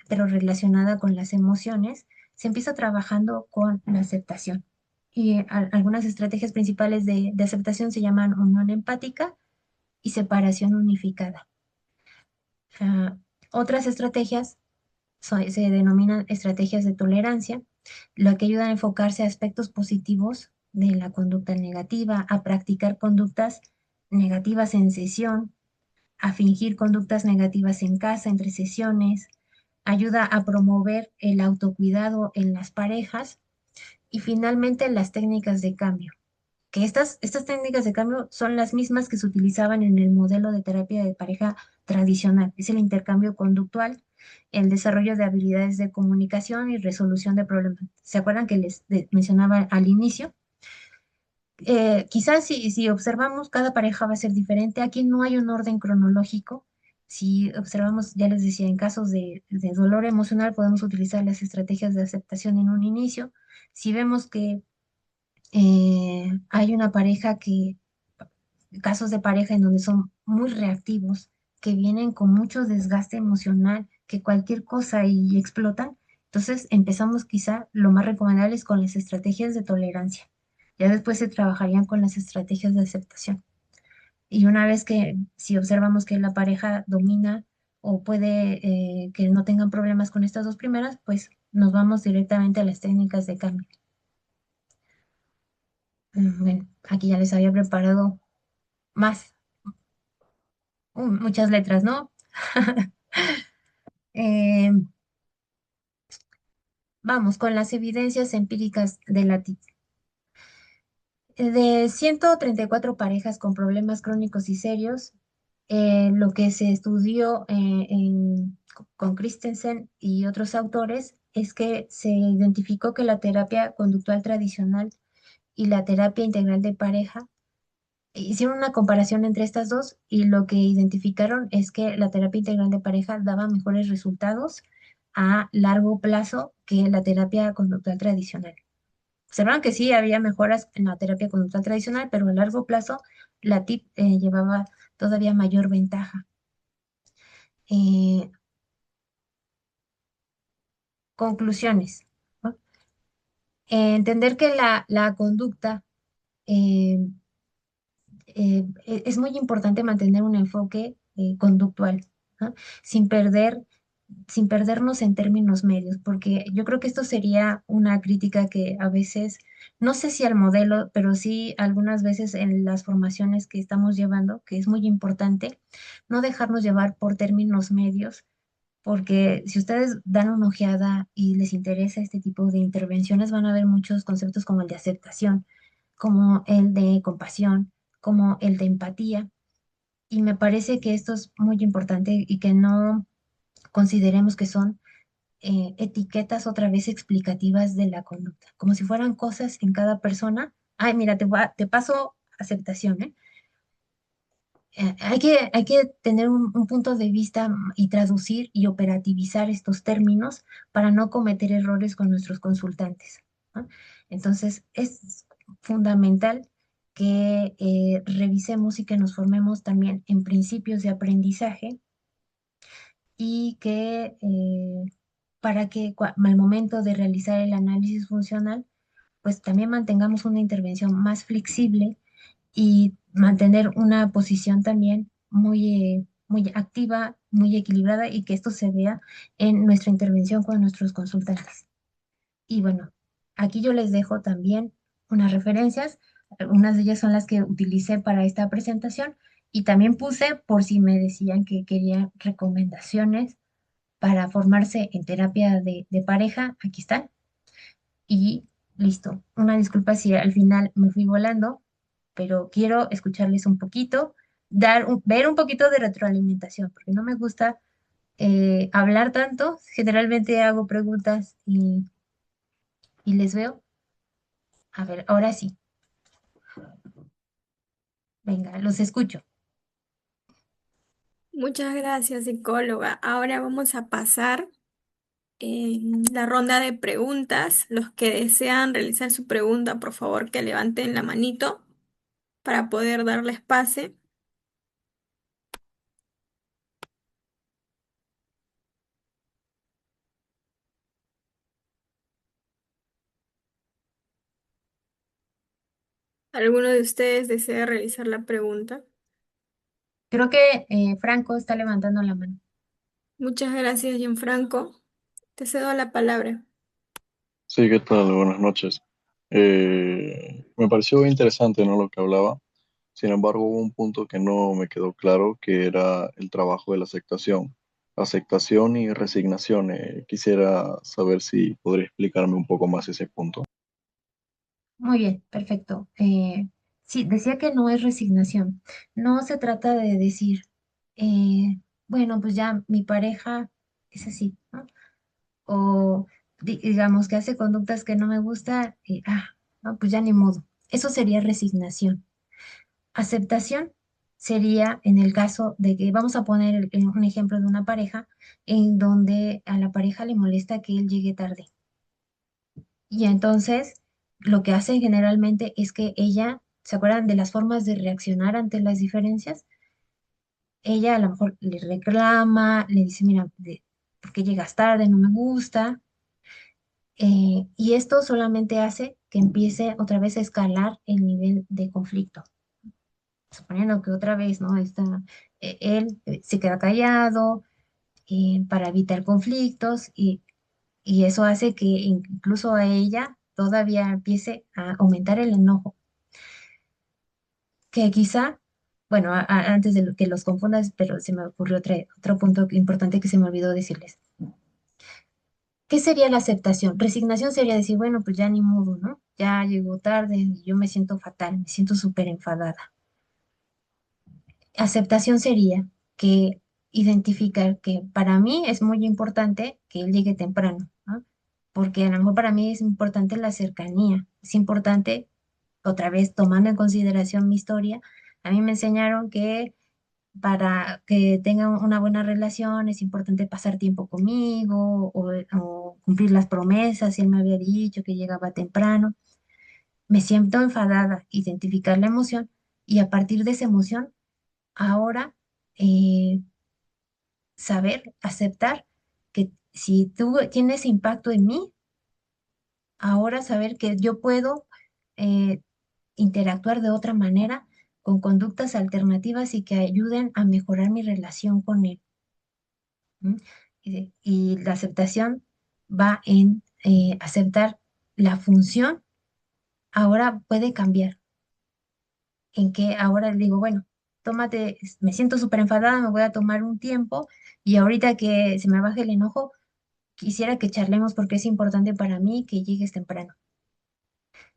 pero relacionada con las emociones, se empieza trabajando con la aceptación. Y algunas estrategias principales de aceptación se llaman unión empática y separación unificada. Ah, otras estrategias se denominan estrategias de tolerancia, lo que ayuda a enfocarse a aspectos positivos de la conducta negativa, a practicar conductas negativas en sesión, a fingir conductas negativas en casa, entre sesiones, ayuda a promover el autocuidado en las parejas y finalmente las técnicas de cambio, que estas técnicas de cambio son las mismas que se utilizaban en el modelo de terapia de pareja tradicional. Es el intercambio conductual, el desarrollo de habilidades de comunicación y resolución de problemas. ¿Se acuerdan que mencionaba al inicio? Quizás si observamos, cada pareja va a ser diferente. Aquí no hay un orden cronológico. Si observamos, ya les decía, en casos de dolor emocional podemos utilizar las estrategias de aceptación en un inicio. Si vemos que hay una pareja casos de pareja en donde son muy reactivos, que vienen con mucho desgaste emocional, que cualquier cosa y explotan. Entonces empezamos quizá lo más recomendable es con las estrategias de tolerancia. Ya después se trabajarían con las estrategias de aceptación. Y una vez que, si observamos que la pareja domina o puede que no tengan problemas con estas dos primeras, pues nos vamos directamente a las técnicas de cambio. Bueno, aquí ya les había preparado más, muchas letras, ¿no? Eh, vamos con las evidencias empíricas de la TIC. De 134 parejas con problemas crónicos y serios, lo que se estudió con Christensen y otros autores es que se identificó que la terapia conductual tradicional y la terapia integral de pareja hicieron una comparación entre estas dos y lo que identificaron es que la terapia integral de pareja daba mejores resultados a largo plazo que la terapia conductual tradicional. Observaron que sí había mejoras en la terapia conductual tradicional, pero a largo plazo la TIP llevaba todavía mayor ventaja. Eh, conclusiones, ¿no? Entender que la conducta eh, es muy importante mantener un enfoque conductual, ¿no? Sin perder, sin perdernos en términos medios, porque yo creo que esto sería una crítica que a veces, no sé si al modelo, pero sí algunas veces en las formaciones que estamos llevando, que es muy importante, no dejarnos llevar por términos medios, porque si ustedes dan una ojeada y les interesa este tipo de intervenciones, van a ver muchos conceptos como el de aceptación, como el de compasión, como el de empatía. Y me parece que esto es muy importante y que no consideremos que son etiquetas otra vez explicativas de la conducta, como si fueran cosas en cada persona. Ay, mira, te paso aceptación, ¿eh? Hay que tener un punto de vista y traducir y operativizar estos términos para no cometer errores con nuestros consultantes, ¿no? Entonces, es fundamental que revisemos y que nos formemos también en principios de aprendizaje y que para que al momento de realizar el análisis funcional, pues también mantengamos una intervención más flexible y mantener una posición también muy activa, muy equilibrada y que esto se vea en nuestra intervención con nuestros consultantes. Y bueno, aquí yo les dejo también unas referencias, algunas de ellas son las que utilicé para esta presentación y también puse por si me decían que querían recomendaciones para formarse en terapia de pareja, aquí están. Y listo. Una disculpa si al final me fui volando, pero quiero escucharles un poquito, ver un poquito de retroalimentación, porque no me gusta hablar tanto. Generalmente hago preguntas y les veo. A ver, ahora sí. Venga, los escucho. Muchas gracias, psicóloga. Ahora vamos a pasar la ronda de preguntas. Los que desean realizar su pregunta, por favor, que levanten la manito para poder darles pase. ¿Alguno de ustedes desea realizar la pregunta? Creo que Franco está levantando la mano. Muchas gracias, Gianfranco. Te cedo la palabra. Sí, ¿qué tal? Buenas noches. Me pareció interesante, ¿no? Lo que hablaba. Sin embargo, hubo un punto que no me quedó claro, que era el trabajo de la aceptación. Aceptación y resignación. Quisiera saber si podría explicarme un poco más ese punto. Muy bien, perfecto. Sí, decía que no es resignación. No se trata de decir, bueno, pues ya mi pareja es así, ¿no? O digamos que hace conductas que no me gusta, no, pues ya ni modo. Eso sería resignación. Aceptación sería en el caso de que, vamos a poner un ejemplo de una pareja en donde a la pareja le molesta que él llegue tarde. Y entonces lo que hace generalmente es que ella, ¿se acuerdan de las formas de reaccionar ante las diferencias? Ella a lo mejor le reclama, le dice, mira, ¿por qué llegas tarde? No me gusta. Y esto solamente hace que empiece otra vez a escalar el nivel de conflicto. Suponiendo que otra vez, ¿no? Él se queda callado para evitar conflictos y eso hace que incluso a ella todavía empiece a aumentar el enojo, que quizá, bueno, antes de que los confundas, pero se me ocurrió otro punto importante que se me olvidó decirles. ¿Qué sería la aceptación? Resignación sería decir, bueno, pues ya ni modo, ¿no? Ya llegó tarde, y yo me siento fatal, me siento súper enfadada. Aceptación sería que identificar que para mí es muy importante que él llegue temprano, ¿no? Porque a lo mejor para mí es importante la cercanía, es importante, otra vez tomando en consideración mi historia, a mí me enseñaron que para que tengan una buena relación es importante pasar tiempo conmigo o cumplir las promesas, si él me había dicho que llegaba temprano. Me siento enfadada, identificar la emoción y a partir de esa emoción, ahora eh, saber, aceptar que si tú tienes impacto en mí, ahora saber que yo puedo eh, interactuar de otra manera con conductas alternativas y que ayuden a mejorar mi relación con él. ¿M? Y la aceptación va en aceptar la función, ahora puede cambiar, en que ahora le digo, bueno, tómate, me siento súper enfadada, me voy a tomar un tiempo y ahorita que se me baje el enojo, quisiera que charlemos porque es importante para mí que llegues temprano.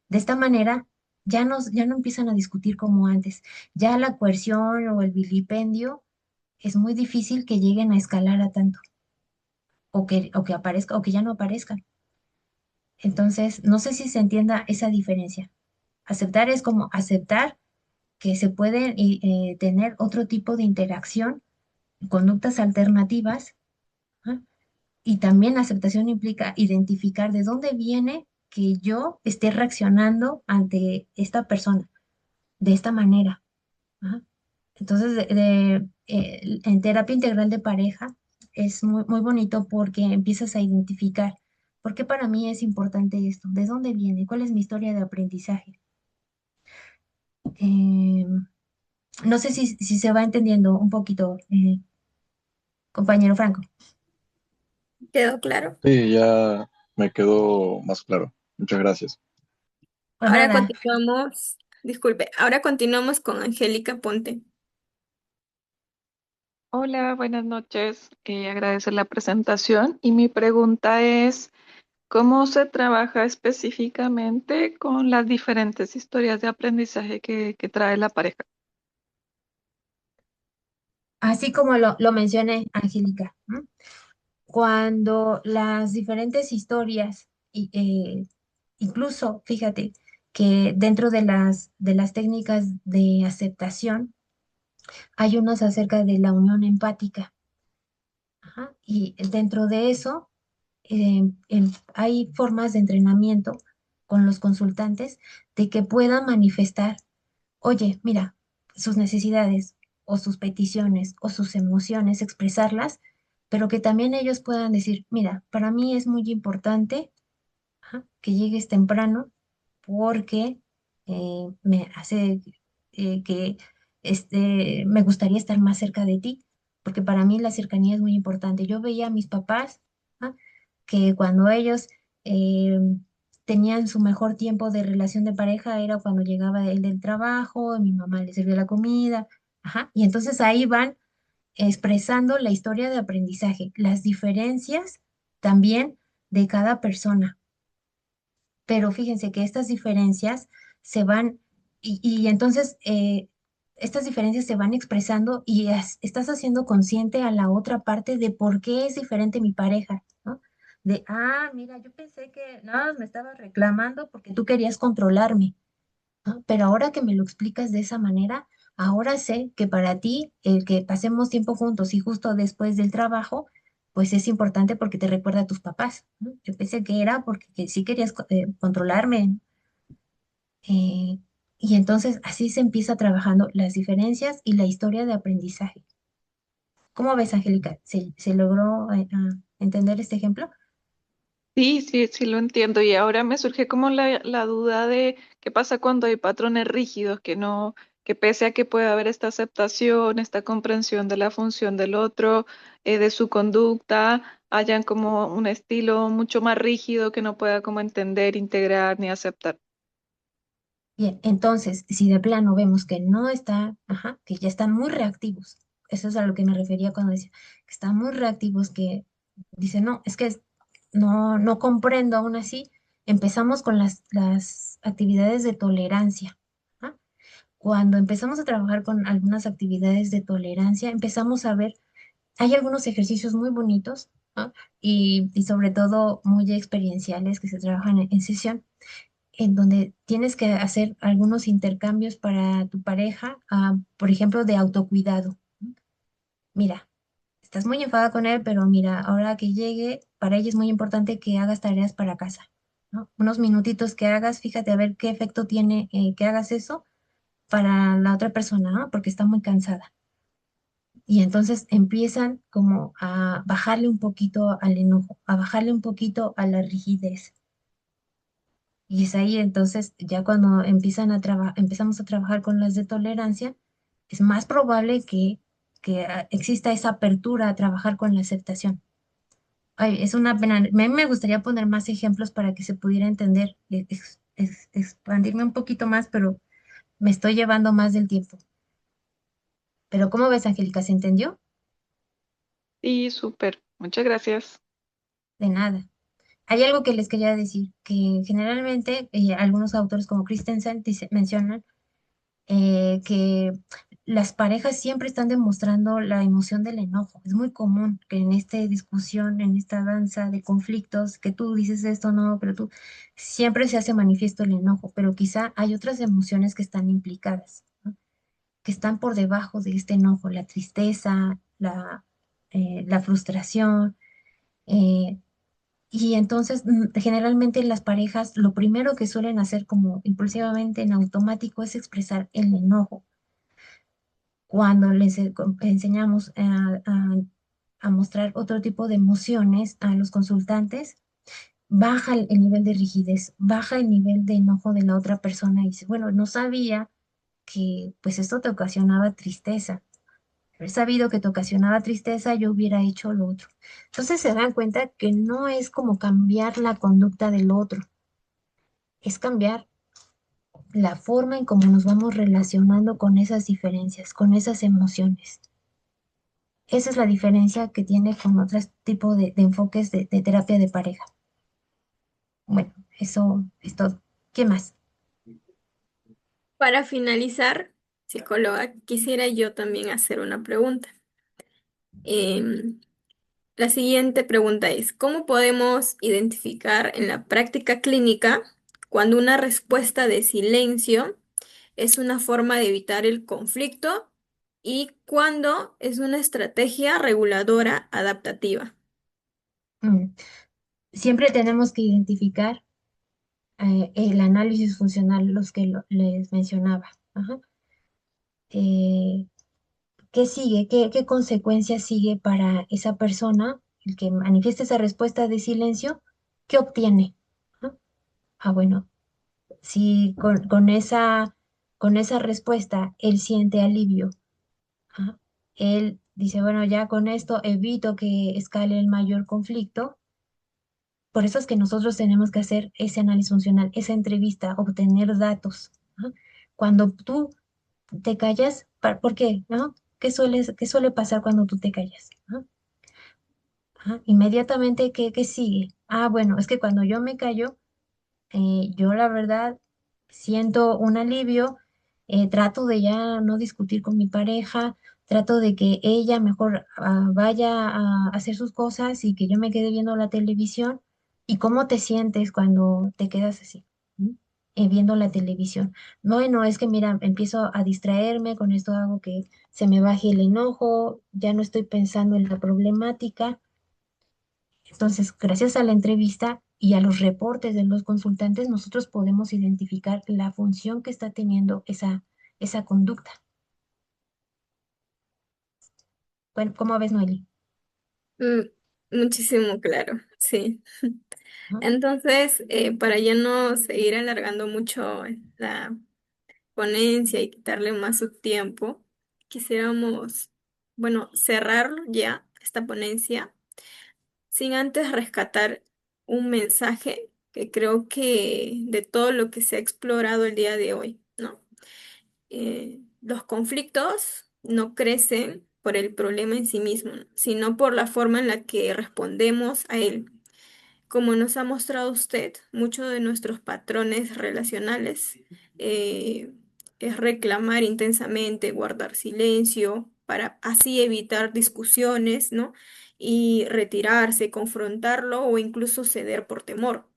De esta manera, ya no empiezan a discutir como antes. Ya la coerción o el vilipendio es muy difícil que lleguen a escalar a tanto o que aparezca o que ya no aparezcan. Entonces, no sé si se entienda esa diferencia. Aceptar es como aceptar que se pueden tener otro tipo de interacción, conductas alternativas, ¿ah? Y también la aceptación implica identificar de dónde viene que yo esté reaccionando ante esta persona de esta manera. ¿Ah? Entonces, en terapia integral de pareja es muy bonito porque empiezas a identificar por qué para mí es importante esto, de dónde viene, cuál es mi historia de aprendizaje. Eh, no sé si se va entendiendo un poquito, compañero Franco. ¿Quedó claro? Sí, ya me quedó más claro. Muchas gracias. Por Ahora nada. continuamos, disculpe, ahora continuamos con Angélica Ponte. Hola, buenas noches. Agradezco la presentación y mi pregunta es, ¿cómo se trabaja específicamente con las diferentes historias de aprendizaje que trae la pareja? Así como lo mencioné, Angélica, ¿no? Cuando las diferentes historias, incluso, fíjate, que dentro de las técnicas de aceptación, hay unas acerca de la unión empática. Ajá, y dentro de eso, hay formas de entrenamiento con los consultantes de que puedan manifestar, oye, mira, sus necesidades o sus peticiones o sus emociones, expresarlas, pero que también ellos puedan decir, mira, para mí es muy importante, ajá, que llegues temprano porque me hace que me gustaría estar más cerca de ti, porque para mí la cercanía es muy importante. Yo veía a mis papás, ¿ah? Que cuando ellos eh, tenían su mejor tiempo de relación de pareja era cuando llegaba él del trabajo, mi mamá le servía la comida, ajá, y entonces ahí van expresando la historia de aprendizaje, las diferencias también de cada persona. Pero fíjense que estas diferencias se van, y entonces estas diferencias se van expresando y estás haciendo consciente a la otra parte de por qué es diferente mi pareja, ¿no? De, mira, yo pensé que nada más me estabas reclamando porque tú querías controlarme, ¿no? Pero ahora que me lo explicas de esa manera, ahora sé que para ti el que pasemos tiempo juntos y justo después del trabajo, pues es importante porque te recuerda a tus papás, ¿no? Yo pensé que era porque que sí querías controlarme. eh, y entonces así se empieza trabajando las diferencias y la historia de aprendizaje. ¿Cómo ves, Angélica? ¿Se logró entender este ejemplo? Sí, sí, sí lo entiendo. Y ahora me surge como la duda de qué pasa cuando hay patrones rígidos, que no, que pese a que puede haber esta aceptación, esta comprensión de la función del otro, de su conducta, hayan como un estilo mucho más rígido que no pueda como entender, integrar ni aceptar. Bien, entonces, si de plano vemos que no está, ajá, que ya están muy reactivos, eso es a lo que me refería cuando decía que están muy reactivos, que dicen, no, es que no comprendo aún así, empezamos con las actividades de tolerancia. ¿Ah? Cuando empezamos a trabajar con algunas actividades de tolerancia, empezamos a ver, hay algunos ejercicios muy bonitos, ¿ah? Y sobre todo muy experienciales que se trabajan en sesión en donde tienes que hacer algunos intercambios para tu pareja, por ejemplo, de autocuidado. Mira, estás muy enfadada con él, pero mira, ahora que llegue, para ella es muy importante que hagas tareas para casa, ¿no? Unos minutitos que hagas, fíjate a ver qué efecto tiene que hagas eso para la otra persona, ¿no? Porque está muy cansada. Y entonces empiezan como a bajarle un poquito al enojo, a bajarle un poquito a la rigidez. Y es ahí entonces, ya cuando empezamos a trabajar con las de tolerancia, es más probable que exista esa apertura a trabajar con la aceptación. Ay, es una pena. A mí me gustaría poner más ejemplos para que se pudiera entender, expandirme un poquito más, pero me estoy llevando más del tiempo. Pero ¿cómo ves, Angélica? ¿Se entendió? Sí, súper. Muchas gracias. De nada. Hay algo que les quería decir, que generalmente algunos autores como Christensen mencionan que las parejas siempre están demostrando la emoción del enojo. Es muy común que en esta discusión, en esta danza de conflictos, que tú dices esto, no, pero tú, siempre se hace manifiesto el enojo, pero quizá hay otras emociones que están implicadas, ¿no? Que están por debajo de este enojo, la tristeza, la frustración. eh, y entonces, generalmente las parejas lo primero que suelen hacer como impulsivamente en automático es expresar el enojo cuando les enseñamos a mostrar otro tipo de emociones a los consultantes, baja el nivel de rigidez, baja el nivel de enojo de la otra persona y dice, bueno, no sabía que pues esto te ocasionaba tristeza. Haber sabido que te ocasionaba tristeza, yo hubiera hecho lo otro. Entonces se dan cuenta que no es como cambiar la conducta del otro, es cambiar la forma en cómo nos vamos relacionando con esas diferencias, con esas emociones. Esa es la diferencia que tiene con otros tipos de enfoques de terapia de pareja. Bueno, eso es todo. ¿Qué más? Para finalizar, psicóloga, quisiera yo también hacer una pregunta. Em, la siguiente pregunta es, ¿cómo podemos identificar en la práctica clínica cuando una respuesta de silencio es una forma de evitar el conflicto y cuando es una estrategia reguladora adaptativa? Mm, Siempre tenemos que identificar el análisis funcional, los que les mencionaba. Ajá. Eh, ¿Qué sigue? ¿Qué consecuencia sigue para esa persona, el que manifiesta esa respuesta de silencio? ¿Qué obtiene? Ajá. Bueno, si con esa respuesta él siente alivio, ajá, él dice, bueno, ya con esto evito que escale el mayor conflicto. Por eso es que nosotros tenemos que hacer ese análisis funcional, esa entrevista, obtener datos. ¿No? Cuando tú te callas, ¿por qué? ¿No? Qué suele pasar cuando tú te callas? ¿No? Ajá, inmediatamente, ¿qué sigue? Ah, bueno, es que cuando yo me callo, yo la verdad siento un alivio, trato de ya no discutir con mi pareja, trato de que ella mejor vaya a hacer sus cosas y que yo me quede viendo la televisión. ¿Y cómo te sientes cuando te quedas así? ¿Mm? Viendo la televisión. Bueno, es que mira, empiezo a distraerme, con esto hago que se me baje el enojo, ya no estoy pensando en la problemática. Entonces, gracias a la entrevista y a los reportes de los consultantes, nosotros podemos identificar la función que está teniendo esa conducta. Bueno, ¿cómo ves, Noeli? Mm, muchísimo claro, sí. ¿No? Entonces, para ya no seguir alargando mucho la ponencia y quitarle más su tiempo, quisiéramos, bueno, cerrar ya esta ponencia sin antes rescatar un mensaje que creo que de todo lo que se ha explorado el día de hoy, ¿no? Los conflictos no crecen por el problema en sí mismo, ¿no? Sino por la forma en la que respondemos a él. Como nos ha mostrado usted, muchos de nuestros patrones relacionales eh, es reclamar intensamente, guardar silencio, para así evitar discusiones, ¿no? Y retirarse, confrontarlo o incluso ceder por temor.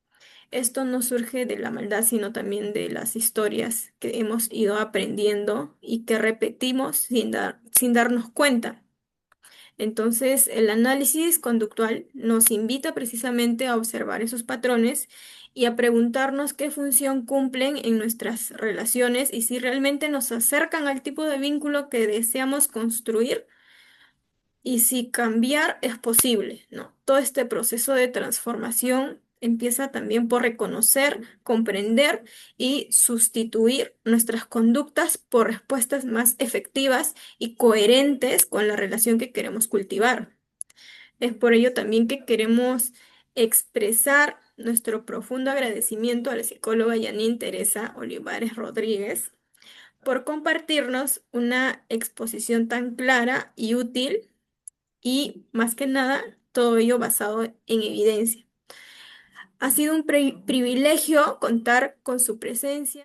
Esto no surge de la maldad, sino también de las historias que hemos ido aprendiendo y que repetimos sin darnos cuenta. Entonces, el análisis conductual nos invita precisamente a observar esos patrones y a preguntarnos qué función cumplen en nuestras relaciones y si realmente nos acercan al tipo de vínculo que deseamos construir y si cambiar es posible, ¿no? Todo este proceso de transformación empieza también por reconocer, comprender y sustituir nuestras conductas por respuestas más efectivas y coherentes con la relación que queremos cultivar. Es por ello también que queremos expresar nuestro profundo agradecimiento a la psicóloga Janine Teresa Olivares Rodríguez por compartirnos una exposición tan clara y útil y más que nada todo ello basado en evidencia. Ha sido un privilegio contar con su presencia.